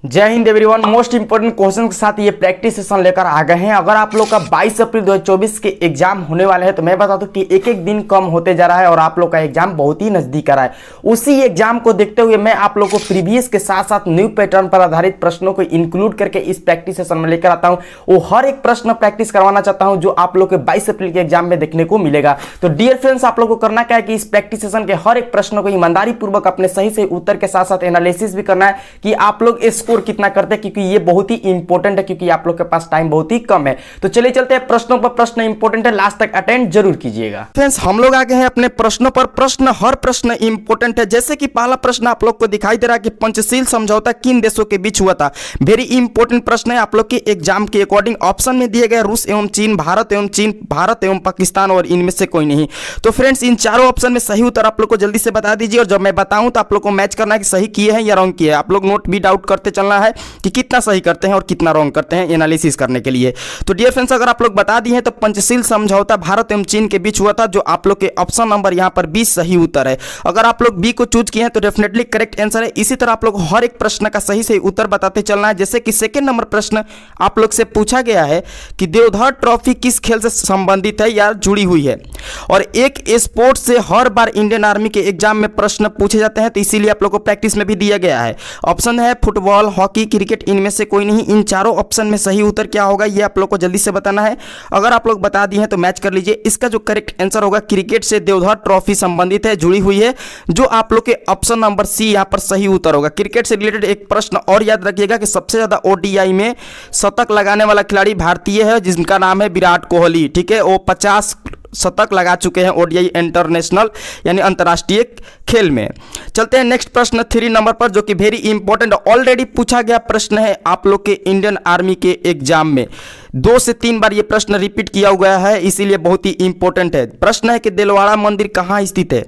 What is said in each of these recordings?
जय Hind everyone. Most important question के साथ ये प्रैक्टिस सेशन लेकर आ गए हैं। अगर आप लोग का 22 अप्रैल 2024 के एग्जाम होने वाले हैं तो मैं बता दूं कि एक एक दिन कम होते जा रहा है और आप लोग का एग्जाम बहुत ही नजदीक आ रहा है। उसी एग्जाम को देखते हुए मैं आप लोग को प्रीवियस के साथ साथ न्यू पैटर्न पर आधारित प्रश्नों को इंक्लूड करके इस प्रैक्टिस सेशन में लेकर आता हूं। वो हर एक प्रश्न प्रैक्टिस करवाना चाहता हूं जो आप लोग के 22 अप्रैल के एग्जाम में देखने को मिलेगा। तो डियर फ्रेंड्स, आप लोग को करना क्या है कि इस प्रैक्टिस सेशन के हर एक प्रश्न को ईमानदारी पूर्वक अपने सही से उत्तर के साथ साथ एनालिसिस भी करना है कि आप लोग स्कोर कितना करते हैं, क्योंकि ये बहुत ही इंपॉर्टेंट है, क्योंकि आप लोग के पास टाइम बहुत ही कम है। तो चलिए चलते हैं, प्रश्नों पर प्रश्न इंपॉर्टेंट है, लास्ट तक अटेंड जरूर कीजिएगा। फ्रेंड्स, हम लोग आ गए हैं अपने प्रश्नों पर प्रश्न। हर प्रश्न इंपॉर्टेंट है। जैसे कि पहला प्रश्न आप लोग को दिखाई दे रहा है कि पंचशील समझौता किन देशों के बीच हुआ था। वेरी इंपॉर्टेंट प्रश्न है। आप लोग के एग्जाम के अकॉर्डिंग ऑप्शन में दिए गए रूस एवं चीन, भारत एवं पाकिस्तान और इनमें से कोई नहीं। तो फ्रेंड्स, इन चारों ऑप्शन में सही उत्तर आप लोग को जल्दी से बता दीजिए और जब मैं बताऊं तो आप लोग को मैच करना है कि सही किए हैं या रॉन्ग किए हैं। आप लोग नोट भी डाउट करते चलना है कि कितना सही करते हैं और कितना रॉन्ग करते हैं एनालिसिस करने के लिए। तो डियर फ्रेंड्स, अगर आप लोग बता दिए हैं तो पंचशील समझौता भारत एवं चीन के बीच हुआ था, जो आप लोग के ऑप्शन नंबर यहां पर 20 सही उत्तर है। अगर आप लोग बी को चूज किए हैं तो डेफिनेटली करेक्ट आंसर है। इसी तरह आप लोग हर एक प्रश्न का सही से उत्तर बताते चलना है। जैसे कि सेकंड नंबर प्रश्न आप लोग से पूछा गया है कि देवधर ट्रॉफी किस खेल से संबंधित है या जुड़ी हुई है। और एक स्पोर्ट से हर बार इंडियन आर्मी के एग्जाम में प्रश्न पूछे जाते हैं, तो इसीलिए आप लोग को प्रैक्टिस में भी दिया गया है। ऑप्शन है फुटबॉल, हॉकी, क्रिकेट, इनमें से कोई नहीं। इन चारों ऑप्शन में सही उत्तर क्या होगा ये आप लोग को जल्दी से बताना है। अगर आप लोग बता दिए हैं तो मैच कर लीजिए। इसका जो करेक्ट आंसर होगा, क्रिकेट से देवधर ट्रॉफी संबंधित है, जुड़ी हुई है, जो आप लोग के ऑप्शन नंबर सी यहां पर सही उत्तर होगा। क्रिकेट से रिलेटेड एक प्रश्न और याद रखिएगा कि सबसे ज्यादा ओडीआई में शतक लगाने वाला खिलाड़ी भारतीय है, जिनका नाम है विराट कोहली। ठीक है, वो 50 शतक लगा चुके हैं ओडीआई इंटरनेशनल यानी अंतर्राष्ट्रीय खेल में। चलते हैं नेक्स्ट प्रश्न 3 नंबर पर, जो कि वेरी इंपॉर्टेंट ऑलरेडी पूछा गया प्रश्न है आप लोग के इंडियन आर्मी के एग्जाम में। 2 से 3 बार ये प्रश्न रिपीट किया गया है, इसीलिए बहुत ही इंपॉर्टेंट है। प्रश्न है कि दिलवाड़ा मंदिर कहाँ स्थित है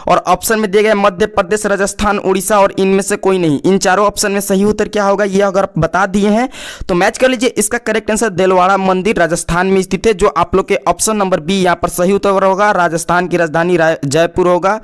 और ऑप्शन में दिए गए मध्य प्रदेश, राजस्थान, उड़ीसा और इनमें से कोई नहीं। इन चारों ऑप्शन में सही उत्तर क्या होगा ये अगर आप बता दिए हैं तो मैच कर लीजिए। इसका करेक्ट आंसर दिलवाड़ा मंदिर राजस्थान में स्थित है, जो आप लोग के ऑप्शन नंबर बी यहां पर सही उत्तर होगा। राजस्थान की राजधानी जयपुर होगा,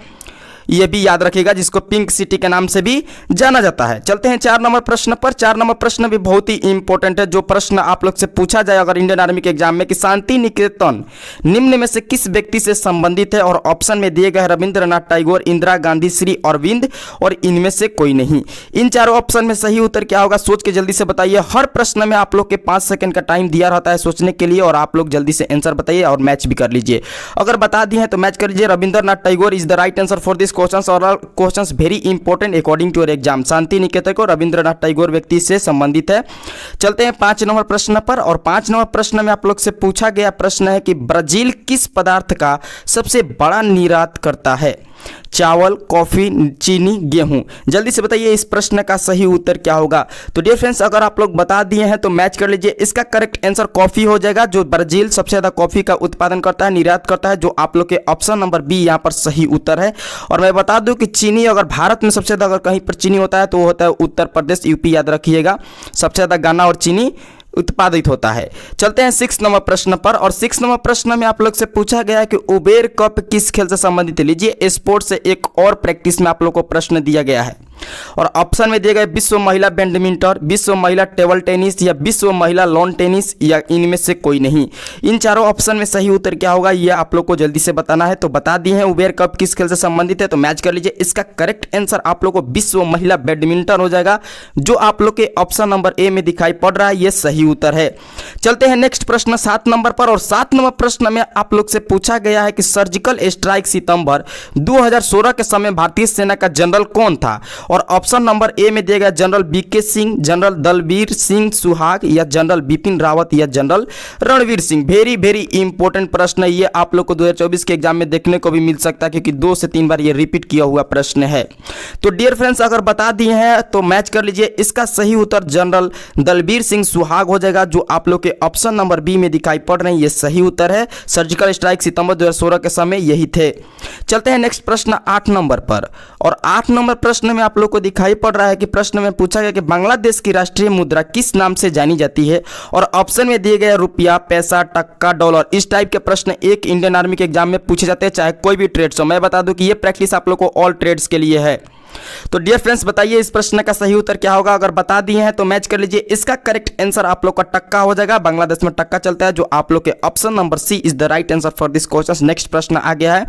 ये भी याद रखिएगा, जिसको पिंक सिटी के नाम से भी जाना जाता है। चलते हैं 4 नंबर प्रश्न पर। 4 नंबर प्रश्न भी बहुत ही इंपॉर्टेंट है। जो प्रश्न आप लोग से पूछा जाए अगर इंडियन आर्मी के एग्जाम में कि शांति निकेतन निम्न में से किस व्यक्ति से संबंधित है, और ऑप्शन में दिए गए रविंद्रनाथ टैगोर, इंदिरा गांधी, श्री अरविंद और इनमें से कोई नहीं। इन चारों ऑप्शन में सही उत्तर क्या होगा सोच के जल्दी से बताइए। हर प्रश्न में आप लोग के 5 सेकंड का टाइम दिया रहता है सोचने के लिए, और आप लोग जल्दी से आंसर बताइए और मैच भी कर लीजिए। अगर बता दिए हैं तो मैच कर लीजिए। Rabindranath Tagore is the right answer for this questions. और questions very important according to your exam. Santiniketan को रविंद्रनाथ टैगोर व्यक्ति से संबंधित है। चलते हैं 5 नंबर प्रश्न पर, और 5 नंबर प्रश्न में आप लोग से पूछा गया प्रश्न है कि ब्राजील किस पदार्थ का सबसे बड़ा निर्यात करता है। चावल, कॉफी, चीनी, गेहूं। जल्दी से बताइए इस प्रश्न का सही उत्तर क्या होगा। तो डियर फ्रेंड्स, अगर आप लोग बता दिए हैं तो मैच कर लीजिए। इसका करेक्ट आंसर कॉफी हो जाएगा, जो ब्राजील सबसे ज्यादा कॉफी का उत्पादन करता है, निर्यात करता है, जो आप लोग के ऑप्शन नंबर बी यहां पर सही उत्तर है। और मैं बता दूं कि चीनी, अगर भारत में सबसे ज्यादा अगर कहीं पर चीनी होता है तो वो होता है उत्तर प्रदेश, यूपी, याद रखिएगा। सबसे ज्यादा गन्ना और चीनी उत्पादित होता है। चलते हैं 6 नंबर प्रश्न पर, और 6 नंबर प्रश्न में आप लोग से पूछा गया है कि उबेर कप किस खेल से संबंधित है। लीजिए, स्पोर्ट से एक और प्रैक्टिस में आप लोग को प्रश्न दिया गया है, और ऑप्शन में दिए गए विश्व महिला बैडमिंटन, विश्व महिला टेबल टेनिस या विश्व महिला लॉन टेनिस, या इनमें से कोई नहीं। इन चारों ऑप्शन में सही उत्तर क्या होगा ये आप लोग को जल्दी से बताना है। तो बता दिए हैं उबेर कप किस खेल से संबंधित है, तो मैच कर लीजिए। इसका करेक्ट आंसर आप लोग को विश्व महिला बैडमिंटन हो जाएगा, जो आप लोग के ऑप्शन नंबर ए में दिखाई पड़ रहा है, ये सही उत्तर है। चलते हैं नेक्स्ट प्रश्न 7 नंबर पर, और 7 नंबर प्रश्न में आप लोग से पूछा गया है कि सर्जिकल स्ट्राइक सितंबर 2016 के समय भारतीय सेना का जनरल कौन था। और ऑप्शन नंबर ए में दिया गया general BK Singh, general Dalbir Singh Suhag, या जनरल बिपिन रावत, या general Ranbir Singh. Very very important प्रश्न है, ये आप लोग को 2024 के एग्जाम में देखने को भी मिल सकता है, क्योंकि 2 से 3 बार ये रिपीट किया हुआ प्रश्न है। तो डियर फ्रेंड्स, अगर बता दिए हैं तो मैच कर लीजिए। इसका सही उत्तर जनरल दलबीर सिंह सुहाग हो जाएगा, जो आप लोग के ऑप्शन नंबर बी में दिखाई पड़ रहे हैं, ये सही उत्तर है। सर्जिकल स्ट्राइक सितंबर 2016 के समय यही थे। चलते हैं नेक्स्ट प्रश्न 8 नंबर पर, और 8 नंबर प्रश्न में आप लोग को दिखाई पड़ रहा है कि प्रश्न में पूछा गया कि बांग्लादेश की राष्ट्रीय मुद्रा किस नाम से जानी जाती है, और ऑप्शन में दिए गए रुपया, पैसा, टक्का, डॉलर। इस टाइप के प्रश्न एक इंडियन आर्मी के एग्जाम में पूछे जाते हैं, चाहे कोई भी ट्रेड्स हो। मैं बता दूं कि ये प्रैक्टिस आप लोग को ऑल ट्रेड्स के लिए है। तो डियर फ्रेंड्स बताइए इस प्रश्न का सही उत्तर क्या होगा। अगर बता दिए हैं तो मैच कर लीजिए। इसका करेक्ट आंसर आप लोग का टक्का हो जाएगा। बांग्लादेश में टक्का चलता है, जो आप लोग के option number C is the right answer for this question. Next प्रश्न आ गया है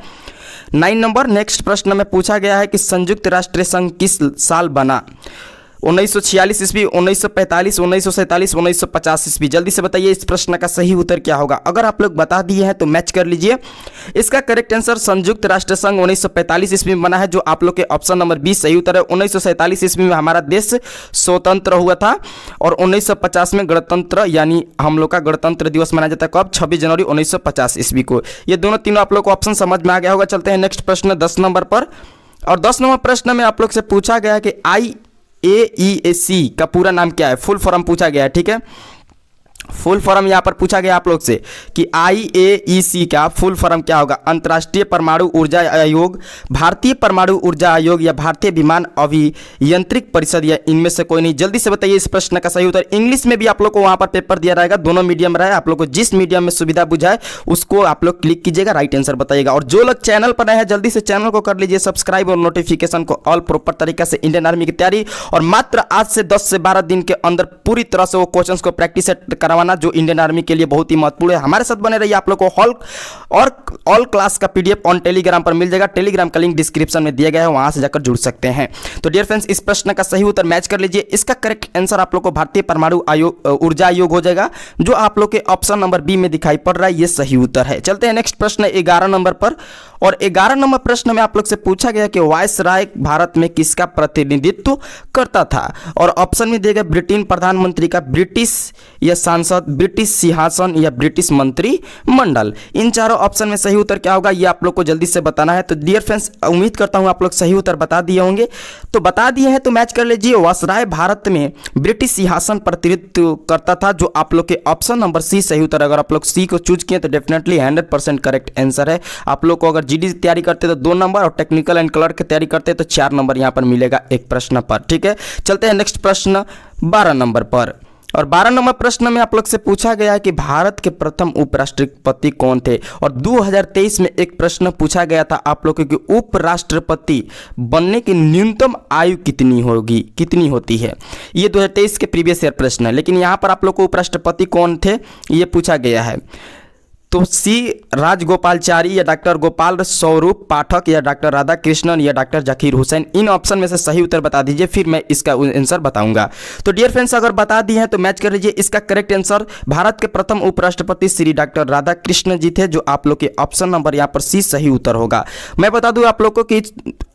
9 नंबर। नेक्स्ट प्रश्न में पूछा गया है कि संयुक्त राष्ट्र संघ किस साल बना। 1946 ईस्वी, 1945, 1947, 1950 ईस्वी। जल्दी से बताइए इस प्रश्न का सही उत्तर क्या होगा। अगर आप लोग बता दिए हैं तो मैच कर लीजिए। इसका करेक्ट आंसर संयुक्त राष्ट्र संघ 1945 ईस्वी में बना है, जो आप लोग के ऑप्शन नंबर 20 सही उत्तर है। 1947 ईस्वी में हमारा देश स्वतंत्र हुआ था और 1950 में गणतंत्र यानी हम लोग का गणतंत्र दिवस मनाया जाता है कब, 26 जनवरी 1950 ईस्वी को। ये दोनों तीनों आप लोग को ऑप्शन समझ में आ गया होगा। चलते हैं नेक्स्ट प्रश्न 10 नंबर पर। और 10 नंबर प्रश्न में आप लोग से पूछा गया है कि IAEAC का पूरा नाम क्या है। फुल फॉर्म पूछा गया है, ठीक है। फुल फॉर्म यहां पर पूछा गया आप लोग से कि IAEC का फुल फॉर्म क्या होगा। अंतर्राष्ट्रीय परमाणु ऊर्जा आयोग, भारतीय परमाणु ऊर्जा आयोग या भारतीय विमान अभियंत्रिक परिषद या इनमें से कोई नहीं। जल्दी से बताइए इस प्रश्न का सही उत्तर। इंग्लिश में भी आप लोग को वहां पर पेपर दिया रहेगा, दोनों मीडियम रहे। आप लोग को जिस मीडियम में सुविधा बुझाए उसको आप लोग क्लिक कीजिएगा, राइट आंसर बताइएगा। और जो लोग चैनल पर नए हैं जल्दी से चैनल को कर लीजिए सब्सक्राइब और नोटिफिकेशन को ऑल प्रॉपर तरीके से। इंडियन आर्मी की तैयारी और मात्र आज से 10 से 12 दिन के अंदर पूरी तरह से वो क्वेश्चन को प्रैक्टिस करवाना जो इंडियन आर्मी के लिए बहुत ही महत्वपूर्ण है। हमारे साथ बने रहिए। आप लोग को हॉल और ऑल क्लास का PDF ऑन टेलीग्राम पर मिल जाएगा। टेलीग्राम का लिंक डिस्क्रिप्शन में दिया गया है, वहां से जाकर जुड़ सकते हैं। तो डियर फ्रेंड्स इस प्रश्न का सही उत्तर मैच कर लीजिए। इसका करेक्ट आंसर आप लोग को भारतीय परमाणु ऊर्जा आयोग हो जाएगा, जो आप लोग के ऑप्शन नंबर बी में दिखाई पड़ रहा है। ये सही उत्तर है। चलते हैं नेक्स्ट प्रश्न 11 नंबर पर। और 11 नंबर प्रश्न में आप लोग से पूछा गया कि वायसराय भारत में किसका प्रतिनिधित्व करता था। और ऑप्शन में दिए गए ब्रिटेन प्रधानमंत्री का, ब्रिटिश या सांसद, ब्रिटिश सिंहासन या ब्रिटिश मंत्री मंडल। इन चारों ऑप्शन में सही उत्तर क्या होगा ये आप लोग को जल्दी से बताना है। तो डियर फ्रेंड्स उम्मीद करता हूं आप लोग सही उत्तर बता दिए होंगे। तो बता दिए हैं तो मैच कर लीजिए। वायसराय भारत में ब्रिटिश सिंहासन प्रतिनिधित्व करता था, जो आप लोग के ऑप्शन नंबर सी सही उत्तर। अगर आप लोग सी को चूज किए तो डेफिनेटली 100% करेक्ट आंसर है। आप लोग को अगर GD तैयारी करते तो 2 नंबर और टेक्निकल एंड क्लर्क की तैयारी करते तो 4 नंबर यहां पर मिलेगा एक प्रश्न पर, ठीक है। चलते हैं नेक्स्ट प्रश्न 12 नंबर पर। और 12 नंबर प्रश्न में आप लोग से पूछा गया है कि भारत के प्रथम उपराष्ट्रपति कौन थे। और 2023 में एक प्रश्न पूछा गया था आप लोगों को कि उपराष्ट्रपति बनने की न्यूनतम आयु कितनी होती है। ये 2023 के प्रीवियस ईयर प्रश्न है, लेकिन यहाँ पर आप लोग को उपराष्ट्रपति कौन थे ये पूछा गया है। तो सी राजगोपालचारी या डॉक्टर गोपाल स्वरूप पाठक या डॉक्टर राधा कृष्णन या डॉक्टर जकीर हुसैन। इन ऑप्शन में से सही उत्तर बता दीजिए, फिर मैं इसका आंसर बताऊंगा। तो डियर फ्रेंड्स अगर बता दिए हैं तो मैच कर लीजिए। इसका करेक्ट आंसर भारत के प्रथम उपराष्ट्रपति श्री डॉक्टर राधा कृष्ण जी थे, जो आप लोग के ऑप्शन नंबर यहाँ पर सी सही उत्तर होगा। मैं बता दूं आप लोग को कि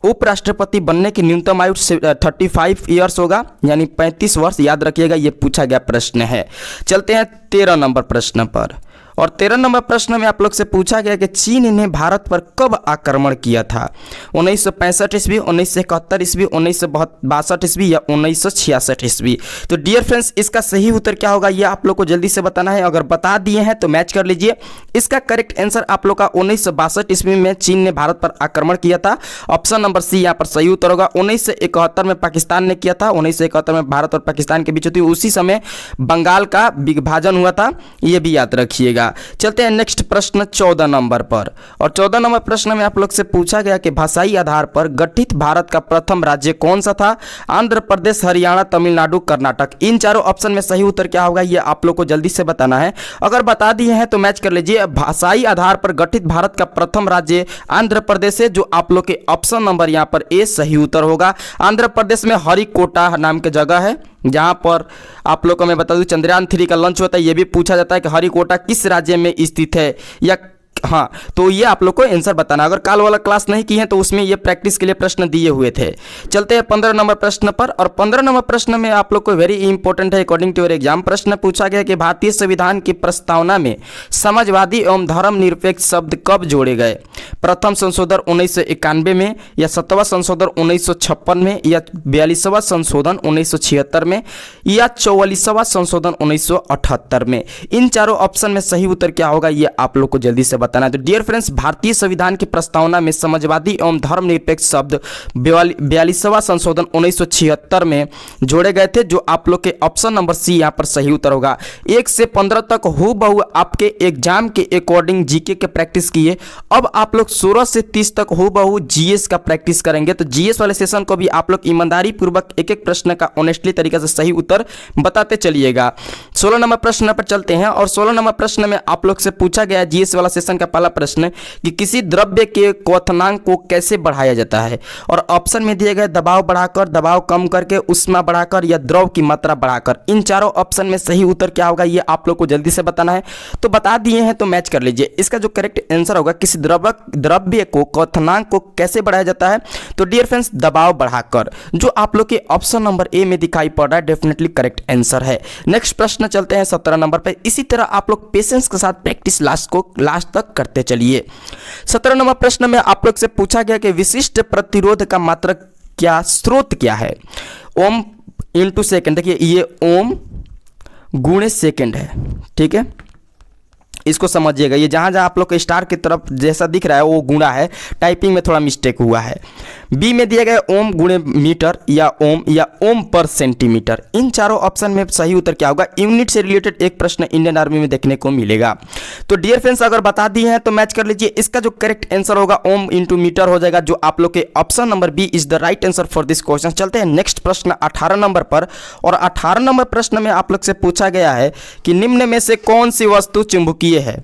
उपराष्ट्रपति बनने की न्यूनतम आयु 35 ईयर्स होगा, यानी 35 वर्ष। याद रखिएगा ये पूछा गया प्रश्न है। चलते हैं 13 नंबर प्रश्न पर। और 13 नंबर प्रश्न में आप लोग से पूछा गया कि चीन ने भारत पर कब आक्रमण किया था। 1965 ईस्वी, 1971 ईस्वी, 1962 ईस्वी या 1966 ईस्वी। तो डियर फ्रेंड्स इसका सही उत्तर क्या होगा ये आप लोग को जल्दी से बताना है। अगर बता दिए हैं तो मैच कर लीजिए। इसका करेक्ट आंसर आप लोग का 1962 ईस्वी में चीन ने भारत पर आक्रमण किया था। ऑप्शन नंबर सी यहाँ पर सही उत्तर होगा। 1971 में पाकिस्तान ने किया था। 1971 में भारत और पाकिस्तान के बीच होती, उसी समय बंगाल का विभाजन हुआ था, ये भी याद रखिएगा। चलते हैं नेक्स्ट प्रश्न 14 नंबर पर। और 14 नंबर प्रश्न में आप लोग से पूछा गया कि भाषाई आधार पर गठित भारत का प्रथम राज्य कौन सा था। आंध्र प्रदेश, हरियाणा, तमिलनाडु, कर्नाटक। इन चारों ऑप्शन में सही उत्तर क्या होगा ये आप लोग को जल्दी से बताना है। अगर बता दिए हैं तो मैच कर लीजिए। भाषाई आधार पर गठित भारत का प्रथम राज्य आंध्र प्रदेश है, जो आप लोग के ऑप्शन नंबर यहाँ पर ए सही उत्तर होगा। आंध्र प्रदेश में हरिकोटा नाम की जगह है, जहां पर आप लोग को मैं बता दूं चंद्रयान 3 का लॉन्च होता है। यह भी पूछा जाता है कि हरिकोटा किस राज्य में स्थित है, या हाँ तो ये आप लोग को आंसर बताना। अगर कल वाला क्लास नहीं की है तो उसमें ये प्रैक्टिस के लिए प्रश्न दिए हुए थे। चलते हैं 15 नंबर प्रश्न पर। और 15 नंबर प्रश्न में आप लोग को वेरी इंपॉर्टेंट है, अकॉर्डिंग टू योर एग्जाम प्रश्न पूछा गया कि भारतीय संविधान की प्रस्तावना में समाजवादी एवं धर्मनिरपेक्ष शब्द कब जोड़े गए। प्रथम संशोधन 1991 में, या 7वां संशोधन 1956 में, या 42वां संशोधन 1976 में, या 44वां संशोधन 1978 में। इन चारों ऑप्शन में सही उत्तर क्या होगा ये आप लोग को जल्दी से बताना है। तो डियर फ्रेंड्स, भारतीय संविधान की प्रस्तावना में समाजवादी एवं धर्मनिरपेक्ष शब्द 42वां संशोधन 1976 में जोड़े गए थे, जो आप लोग के ऑप्शन नंबर सी यहाँ पर सही उत्तर होगा। 1 से 15 तक हूबहू आपके एग्जाम के अकॉर्डिंग जीके के प्रैक्टिस किए। अब आप लोग 16 से 30 तक हूबहू जीएस का प्रैक्टिस करेंगे। तो जीएस वाले सेशन को भी आप लोग ईमानदारी पूर्वक एक एक प्रश्न का ऑनेस्टली तरीके से सही उत्तर बताते चलिएगा। 16 नंबर प्रश्न पर चलते हैं और 16 नंबर प्रश्न में आप लोग से पूछा गया जीएस वाला सेशन का पहला प्रश्न कि किसी द्रव्य के क्वथनांक को कैसे बढ़ाया जाता है, और ऑप्शन में दिए गए दबाव बढ़ाकर, दबाव कम करके, ऊष्मा बढ़ाकर या द्रव की मात्रा बढ़ाकर। इन चारों ऑप्शन में सही उत्तर क्या होगा ये आप लोग को जल्दी से बताना है। तो बता दिए हैं तो मैच कर लीजिए। इसका जो करेक्ट आंसर होगा, किसी द्रव्य को क्वथनांक को कैसे बढ़ाया जाता है, तो डियर फ्रेंड्स दबाव बढ़ाकर, जो आप लोग के ऑप्शन नंबर ए में दिखाई पड़ रहा है, डेफिनेटली करेक्ट आंसर है। नेक्स्ट प्रश्न चलते हैं 17 नंबर पे। इसी तरह आप लोग पेशेंस के साथ प्रैक्टिस लास्ट तक करते चलिए। 17 नंबर प्रश्न में आप लोग से पूछा गया कि विशिष्ट प्रतिरोध का मात्रक क्या, स्रोत क्या है। ओम इंटू सेकेंड, देखिए ये ओम गुणे सेकेंड है, ठीक है, इसको समझिएगा। ये जहाँ जहाँ आप लोग के स्टार की तरफ जैसा दिख रहा है वो गुणा है, टाइपिंग में थोड़ा मिस्टेक हुआ है। बी में दिया गया ओम गुणे मीटर या ओम पर सेंटीमीटर। इन चारों ऑप्शन में सही उत्तर क्या होगा। यूनिट से रिलेटेड एक प्रश्न इंडियन आर्मी में देखने को मिलेगा। तो डियर फ्रेंड्स, अगर बता दिए हैं तो मैच कर लीजिए। इसका जो करेक्ट आंसर होगा ओम इंटू मीटर हो जाएगा, जो आप लोग के option number B is the right answer for this question. चलते हैं नेक्स्ट प्रश्न 18 नंबर पर, और 18 नंबर प्रश्न में आप लोग से पूछा गया है कि निम्न में से कौन सी वस्तु चुंबकीय है।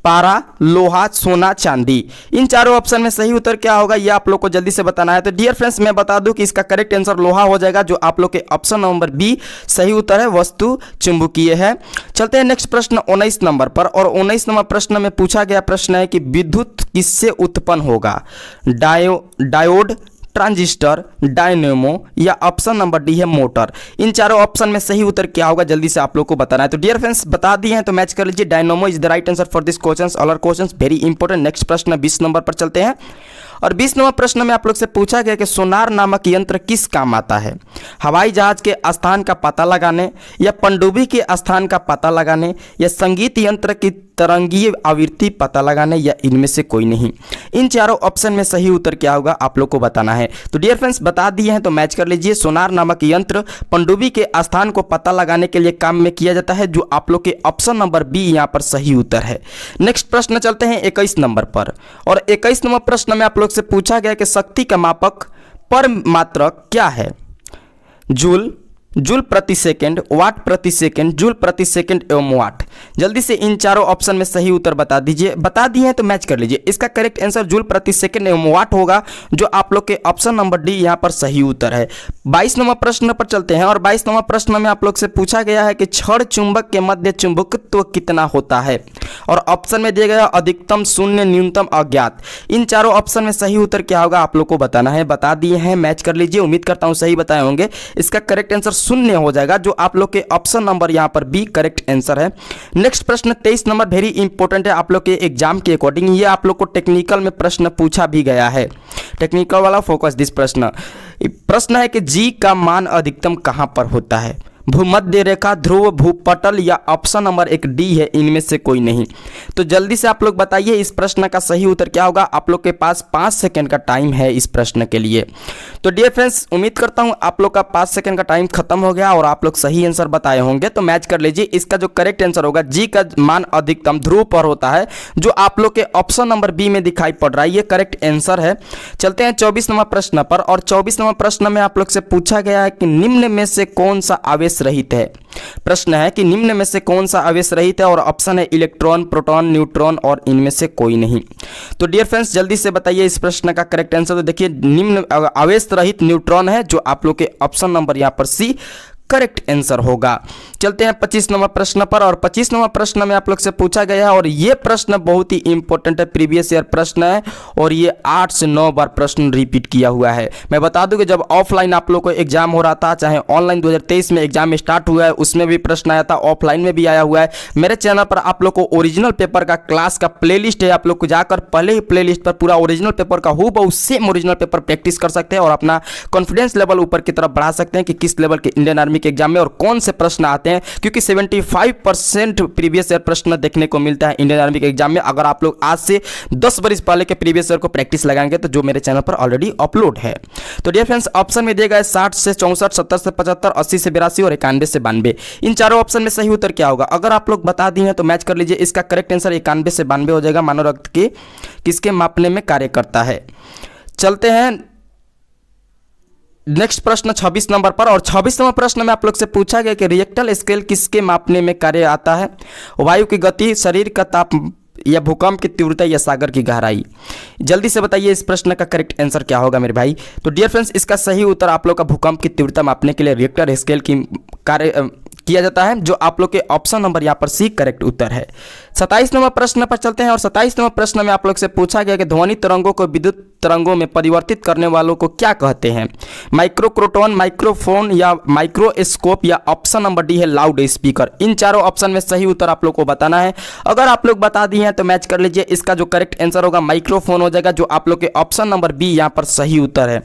पारा, लोहा, सोना, चांदी। इन चारों ऑप्शन में सही उत्तर क्या होगा ये आप लोग को जल्दी से बताना है। तो डियर फ्रेंड्स, मैं बता दूं कि इसका करेक्ट आंसर लोहा हो जाएगा, जो आप लोग के ऑप्शन नंबर बी सही उत्तर है, वस्तु चुंबकीय है। चलते हैं नेक्स्ट प्रश्न 19 नंबर पर, और 19 नंबर प्रश्न में पूछा गया प्रश्न है कि विद्युत किससे उत्पन्न होगा। डायोड, ट्रांजिस्टर, डायनेमो या ऑप्शन नंबर डी है मोटर। इन चारों ऑप्शन में सही उत्तर क्या होगा जल्दी से आप लोग को बताना है। तो डियर फ्रेंड्स, बता दिए हैं तो मैच कर लीजिए। Dynamo is the right answer for this questions. All are questions very important. Next प्रश्न 20 नंबर पर चलते हैं, और 20 नंबर प्रश्न में आप लोग से पूछा गया कि सोनार नामक यंत्र किस काम आता है। हवाई जहाज के स्थान का पता लगाने, या पनडुब्बी के स्थान का पता लगाने, या संगीत यंत्र की तरंगीय आवृत्ति पता लगाने, या इनमें से कोई नहीं। इन चारों ऑप्शन में सही उत्तर क्या होगा आप लोग को बताना है। तो डियर फ्रेंड्स, बता दिए हैं तो मैच कर लीजिए। सोनार नामक यंत्र पनडुब्बी के स्थान को पता लगाने के लिए काम में किया जाता है, जो आप लोग के ऑप्शन नंबर बी यहाँ पर सही उत्तर है। नेक्स्ट प्रश्न चलते हैं 21 नंबर पर, और 21 नंबर प्रश्न में आप लोग से पूछा गया कि शक्ति का मापक पर मात्रक क्या है। जूल प्रति सेकंड, वाट प्रति सेकंड, जूल प्रति सेकंड एवं वाट। जल्दी से इन चारों ऑप्शन में सही उत्तर बता दीजिए। बता दिए हैं तो मैच कर लीजिए। इसका करेक्ट आंसर जूल प्रति सेकंड एवं वाट होगा, जो आप लोग के ऑप्शन नंबर डी यहां पर सही उत्तर है। 22 नंबर प्रश्न पर चलते हैं, और 22 नंबर प्रश्न में आप लोग से पूछा गया है कि छड़ चुंबक के मध्य चुंबकत्व कितना होता है, और ऑप्शन में दिया गया अधिकतम, शून्य, न्यूनतम, अज्ञात। इन चारों ऑप्शन में सही उत्तर क्या होगा आप लोग को बताना है। बता दिए हैं, मैच कर लीजिए। उम्मीद करता हूं सही बताए होंगे। इसका करेक्ट आंसर शून्य हो जाएगा, जो आप लोग के ऑप्शन नंबर यहां पर बी करेक्ट आंसर है। नेक्स्ट प्रश्न 23 नंबर वेरी इंपॉर्टेंट है आप लोग के एग्जाम के अकॉर्डिंग। ये आप लोग को टेक्निकल में प्रश्न पूछा भी गया है, टेक्निकल वाला फोकस दिस प्रश्न है कि जी का मान अधिकतम कहां पर होता है। भूमध्य रेखा, ध्रुव, भूपटल, या ऑप्शन नंबर एक डी है, इनमें से कोई नहीं। तो जल्दी से आप लोग बताइए इस प्रश्न का सही उत्तर क्या होगा। आप लोग के पास 5 सेकंड का टाइम है इस प्रश्न के लिए। तो डियर फ्रेंड्स, उम्मीद करता हूं आप लोग का 5 सेकंड का टाइम खत्म हो गया और आप लोग सही आंसर बताए होंगे। तो मैच कर लीजिए। इसका जो करेक्ट आंसर होगा, जी का मान अधिकतम ध्रुव पर होता है, जो आप लोग के ऑप्शन नंबर बी में दिखाई पड़ रहा है। ये करेक्ट आंसर है। चलते हैं 24 नंबर प्रश्न पर, और 24 नंबर प्रश्न में आप लोग से पूछा गया है कि निम्न में से कौन सा आवेश रहित है। प्रश्न है कि निम्न में से कौन सा आवेश रहित है, और ऑप्शन है इलेक्ट्रॉन, प्रोटॉन, न्यूट्रॉन, और इनमें से कोई नहीं। तो डियर फ्रेंड्स, जल्दी से बताइए इस प्रश्न का करेक्ट आंसर। तो देखिए, निम्न आवेश रहित न्यूट्रॉन है, जो आप लोग के ऑप्शन नंबर यहां पर सी करेक्ट आंसर होगा। चलते हैं 25 नंबर प्रश्न पर, और 25 नंबर प्रश्न में आप लोग से पूछा गया है, और ये प्रश्न बहुत ही इंपॉर्टेंट है, प्रीवियस ईयर प्रश्न है, और ये 8 से 9 बार प्रश्न रिपीट किया हुआ है। मैं बता दूं कि जब ऑफलाइन आप लोग को एग्जाम हो रहा था, चाहे ऑनलाइन 2023 में एग्जाम स्टार्ट हुआ है, उसमें भी प्रश्न आया था, ऑफलाइन में भी आया हुआ है। मेरे चैनल पर आप लोग को ओरिजिनल पेपर का क्लास का प्लेलिस्ट है, आप लोग को जाकर पहले ही प्लेलिस्ट पर पूरा ओरिजिनल पेपर का हूबहू सेम ओरिजिनल पेपर प्रैक्टिस कर सकते हैं, और अपना कॉन्फिडेंस लेवल ऊपर की तरफ बढ़ा सकते हैं कि किस लेवल के इंडियन आर्मी आर्मी के एग्जाम में और कौन से प्रश्न आते हैं, क्योंकि 75% प्रीवियस ईयर प्रश्न देखने को मिलता है इंडियन आर्मी के एग्जाम में। अगर आप लोग आज से 10 बरस पहले के प्रीवियस ईयर को प्रैक्टिस लगाएंगे तो जो मेरे चैनल पर ऑलरेडी अपलोड है। तो डियर फ्रेंड्स, ऑप्शन में दिए गए 60 से 64, 70 से 75, 80 से 82 और 91 से 92, इन चारों ऑप्शन में सही उत्तर क्या होगा? अगर आप लोग बता दिए हैं तो मैच कर लीजिए। इसका करेक्ट आंसर 91 से 92 हो जाएगा। मानव रक्त के किसके मापने में कार्य करता है। चलते हैं नेक्स्ट प्रश्न 26 नंबर पर। और 26 नंबर प्रश्न में आप लोग से पूछा गया कि रिएक्टर स्केल किसके मापने में कार्य आता है? वायु की गति, शरीर का ताप, या भूकंप की तीव्रता, या सागर की गहराई। जल्दी से बताइए इस प्रश्न का करेक्ट आंसर क्या होगा मेरे भाई। तो डियर फ्रेंड्स, इसका सही उत्तर आप लोग का भूकंप की तीव्रता मापने के लिए रिएक्टर स्केल की कार्य किया जाता है, जो आप लोग के ऑप्शन नंबर यहाँ पर सी करेक्ट उत्तर है। 27 नंबर प्रश्न पर चलते हैं। और 27 नंबर प्रश्न में आप लोग से पूछा गया कि ध्वनि तरंगों को विद्युत तरंगों में परिवर्तित करने वालों को क्या कहते हैं? माइक्रोक्रोटोन, माइक्रोफोन, या माइक्रोस्कोप, या ऑप्शन नंबर डी है लाउड स्पीकर। इन चारों ऑप्शन में सही उत्तर आप लोग को बताना है। अगर आप लोग बता दिए हैं तो मैच कर लीजिए। इसका जो करेक्ट आंसर होगा माइक्रोफोन हो जाएगा, जो आप लोग के ऑप्शन नंबर बी यहाँ पर सही उत्तर है।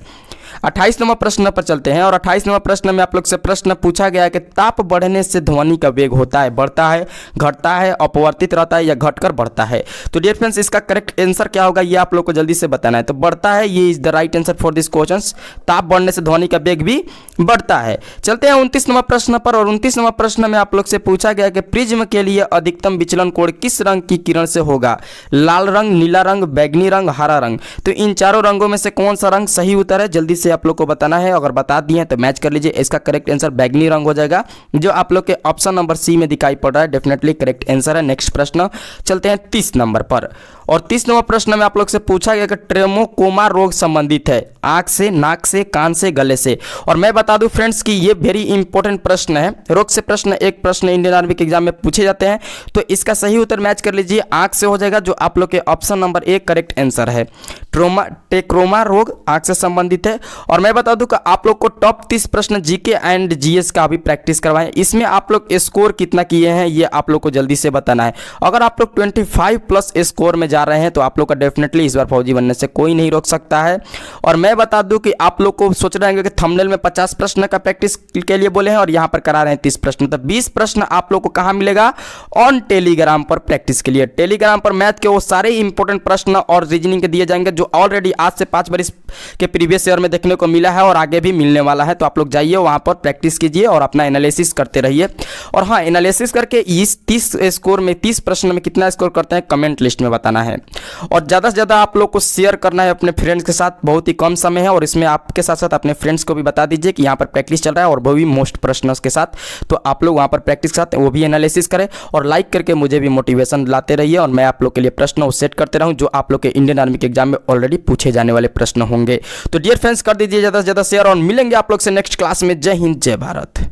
28 नंबर प्रश्न पर चलते हैं। और 28 नंबर प्रश्न में आप लोग से प्रश्न पूछा गया है कि ताप बढ़ने से ध्वनि का वेग होता है, बढ़ता है, घटता है, अपवर्तित रहता है, या घटकर बढ़ता है? तो डियर फ्रेंड्स, इसका करेक्ट आंसर क्या होगा ये आप लोग को जल्दी से बताना है। तो बढ़ता है, ये is the right answer for this question. ताप बढ़ने से ध्वनि का वेग भी बढ़ता है। चलते हैं 29 नंबर प्रश्न पर। और 29 नंबर प्रश्न में आप लोग से पूछा गया कि प्रिज्म के लिए अधिकतम विचलन कोण किस रंग की किरण से होगा? लाल रंग, नीला रंग, बैगनी रंग, हरा रंग। तो इन चारों रंगों में से कौन सा रंग सही उत्तर है? जल्दी से आप लोग को बताना है। अगर बता दिए हैं तो मैच कर लीजिए। इसका करेक्ट आंसर बैगनी रंग हो जाएगा, जो आप लोग के ऑप्शन नंबर सी में दिखाई पड़ रहा है। डेफिनेटली करेक्ट आंसर है। नेक्स्ट प्रश्न चलते हैं 30 नंबर पर। और 30 नंबर प्रश्न में आप लोग से पूछा गया कि ट्रेमोकोमा रोग संबंधित है आंख से, नाक से, कान से, गले से। और मैं बता दूं फ्रेंड्स कि ये वेरी इंपॉर्टेंट प्रश्न है। रोग से प्रश्न एक प्रश्न इंडियन आर्मी के एग्जाम में पूछे जाते हैं। तो इसका सही उत्तर मैच कर लीजिए, आंख से हो जाएगा, जो आप लोग के option number A correct answer है। टेक्रोमा रोग आंख से संबंधित है। और मैं बता दूं कि आप लोग को टॉप 30 प्रश्न जीके एंड जीएस का भी प्रैक्टिस करवाएं। इसमें आप लोग स्कोर कितना किए हैं ये आप लोग को जल्दी से बताना है। अगर आप लोग 25 प्लस स्कोर में जा रहे हैं तो आप लोग का डेफिनेटली इस बार फौजी बनने से कोई नहीं रोक सकता है। और मैं बता दूं कि आप लोग को सोच रहे हैं कि थंबनेल में 50 प्रश्न का प्रैक्टिस के लिए बोले हैं और यहाँ पर करा रहे हैं 30 प्रश्न। तो 20 प्रश्न आप लोग को कहाँ मिलेगा? ऑन टेलीग्राम पर प्रैक्टिस के लिए। टेलीग्राम पर मैथ के वो सारे इंपॉर्टेंट प्रश्न और रीजनिंग के दिए जाएंगे, जो ऑलरेडी आज से 5 बरस के प्रीवियस ईयर में देखने को मिला है और आगे भी मिलने वाला है। तो आप लोग जाइए वहाँ पर प्रैक्टिस कीजिए और अपना एनालिसिस करते रहिए। और हाँ, एनालिसिस करके इस 30 स्कोर में 30 प्रश्न में कितना स्कोर करते हैं कमेंट लिस्ट में बताना है। और ज़्यादा से ज़्यादा आप लोग को शेयर करना है अपने फ्रेंड्स के साथ। बहुत ही कम समय है और इसमें आपके साथ साथ अपने फ्रेंड्स को भी बता दीजिए कि यहाँ पर प्रैक्टिस चल रहा है और वो भी मोस्ट प्रश्नों के साथ। तो आप लोग वहाँ पर प्रैक्टिस के साथ वो भी एनालिसिस करें और लाइक करके मुझे भी मोटिवेशन लाते रहिए। और मैं आप लोग के लिए प्रश्न सेट करते रहूँ जो आप लोग के इंडियन आर्मी के एग्जाम में ऑलरेडी पूछे जाने वाले प्रश्न होंगे। तो डियर फ्रेंड्स, कर दीजिए ज़्यादा से ज़्यादा शेयर और मिलेंगे आप लोग से नेक्स्ट क्लास में। जय हिंद, जय भारत।